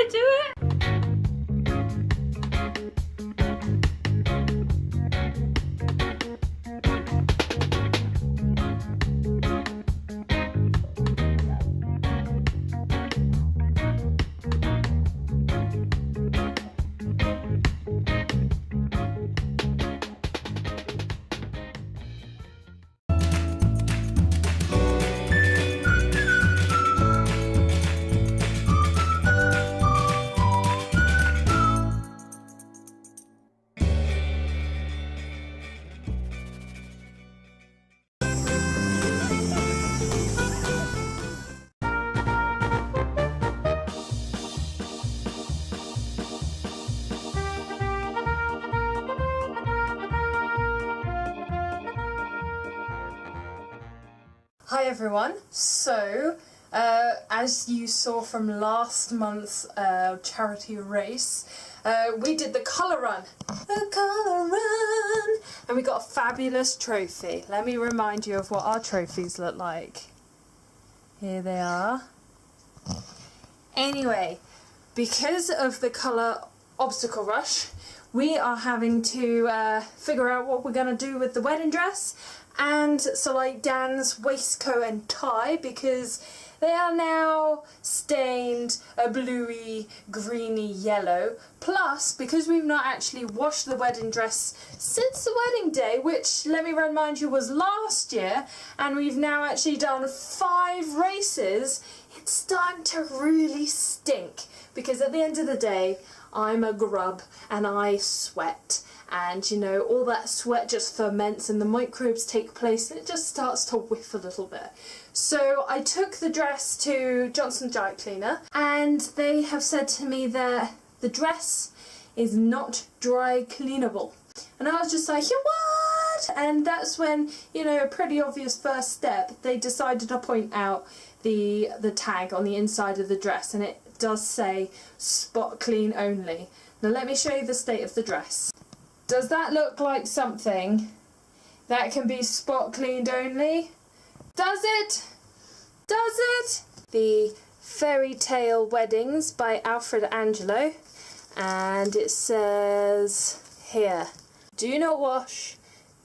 I do it? Hi everyone, so as you saw from last month's charity race, we did the colour run. The colour run! And we got a fabulous trophy. Let me remind you of what our trophies look like. Here they are. Anyway, because of the colour obstacle rush, we are having to figure out what we're going to do with the wedding dress and so like Dan's waistcoat and tie, because they are now stained a bluey, greeny yellow. Plus, because we've not actually washed the wedding dress since the wedding day, which, let me remind you, was last year, and we've now actually done 5 races, it's starting to really stink. Because at the end of the day, I'm a grub and I sweat. And you know, all that sweat just ferments and the microbes take place and it just starts to whiff a little bit. So I took the dress to Johnston Dry Cleaner and they have said to me that the dress is not dry cleanable. And I was just like, you what? And that's when, you know, a pretty obvious first step, they decided to point out the tag on the inside of the dress, and it does say spot clean only. Now let me show you the state of the dress. Does that look like something that can be spot cleaned only? Does it? Does it? The Fairy Tale Weddings by Alfred Angelo, and it says here, do not wash,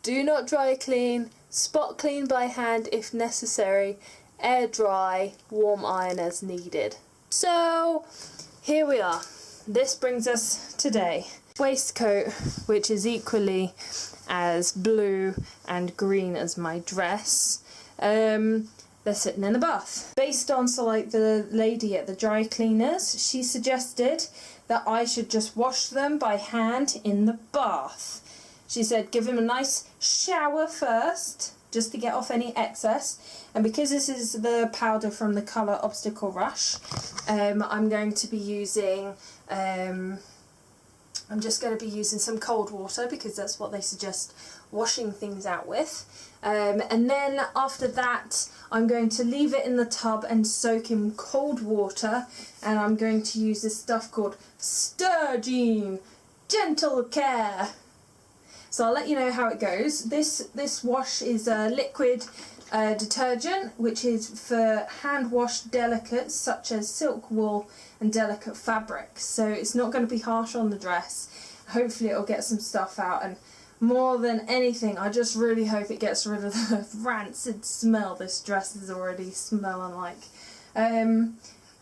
do not dry clean, spot clean by hand if necessary, air dry, warm iron as needed. So here we are. This brings us today. Waistcoat, which is equally as blue and green as my dress. They're sitting in the bath. Based on the lady at the dry cleaners, she suggested that I should just wash them by hand in the bath. She said give them a nice shower first, just to get off any excess. And because this is the powder from the Colour Obstacle Rush, I'm going to be using I'm just going to be using some cold water because that's what they suggest washing things out with. And then after that, I'm going to leave it in the tub and soak in cold water. And I'm going to use this stuff called Sturgine Gentle Care. So I'll let you know how it goes. This wash is a liquid detergent, which is for hand washed delicates such as silk, wool and delicate fabrics. So it's not going to be harsh on the dress. Hopefully it'll get some stuff out, and more than anything I just really hope it gets rid of the rancid smell this dress is already smelling like.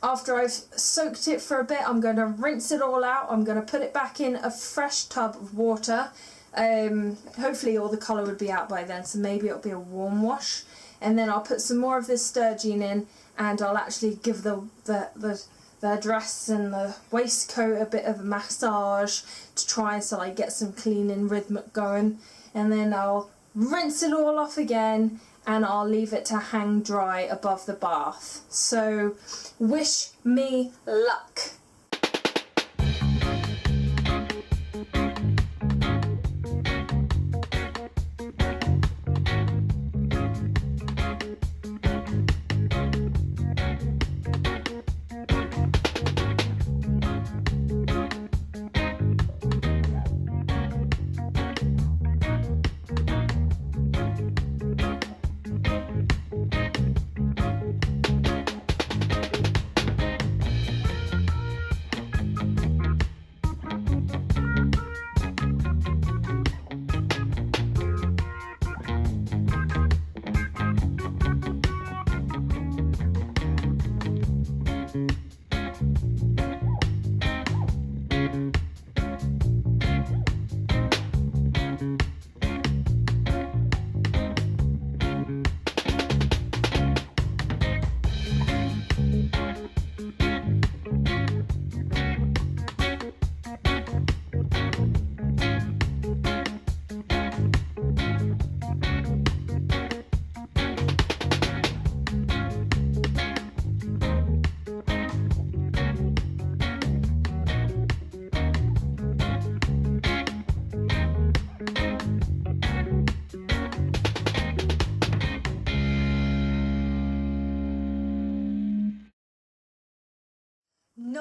After I've soaked it for a bit, I'm going to rinse it all out. I'm going to put it back in a fresh tub of water. Hopefully all the colour would be out by then, so maybe it'll be a warm wash. And then I'll put some more of this Sturgine in, and I'll actually give the dress and the waistcoat a bit of a massage to try and get some cleaning rhythmic going. And then I'll rinse it all off again and I'll leave it to hang dry above the bath. So wish me luck.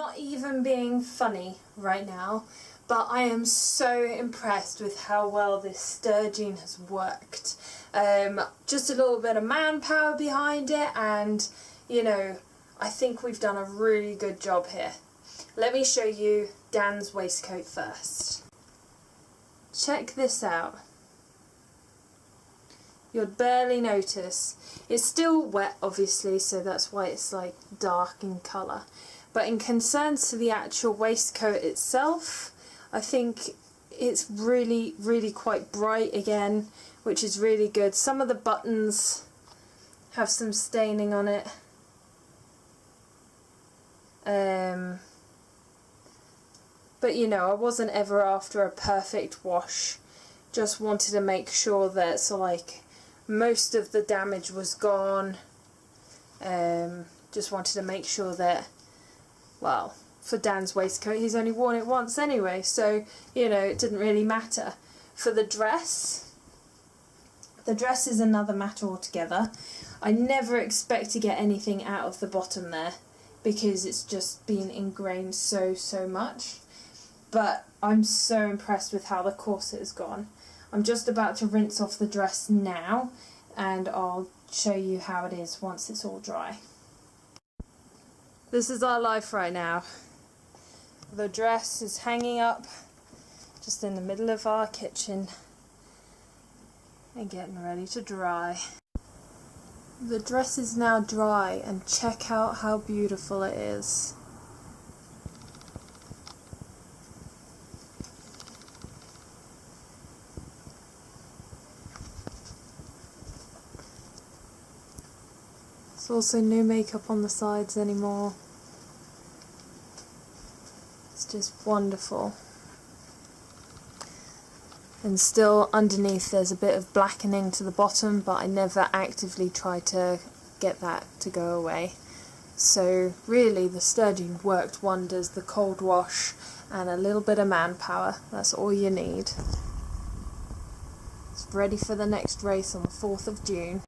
not even being funny right now, but I am so impressed with how well this sturgeon has worked. Just a little bit of manpower behind it, and you know, I think we've done a really good job here. Let me show you Dan's waistcoat first. Check this out. You'd barely notice. It's still wet obviously, so that's why it's like dark in colour. But in concerns to the actual waistcoat itself, I think it's really, really quite bright again, which is really good. Some of the buttons have some staining on it. But you know, I wasn't ever after a perfect wash. Just wanted to make sure that most of the damage was gone. Just wanted to make sure that, well, for Dan's waistcoat, he's only worn it once anyway, so you know, it didn't really matter. For the dress is another matter altogether. I never expect to get anything out of the bottom there because it's just been ingrained so much. But I'm so impressed with how the corset has gone. I'm just about to rinse off the dress now, and I'll show you how it is once it's all dry. This is our life right now. The dress is hanging up just in the middle of our kitchen and getting ready to dry. The dress is now dry, and check out how beautiful it is. There's also no makeup on the sides anymore. It's just wonderful. And still underneath there's a bit of blackening to the bottom, but I never actively try to get that to go away. So really the sturgeon worked wonders. The cold wash and a little bit of manpower, that's all you need. It's ready for the next race on the 4th of June.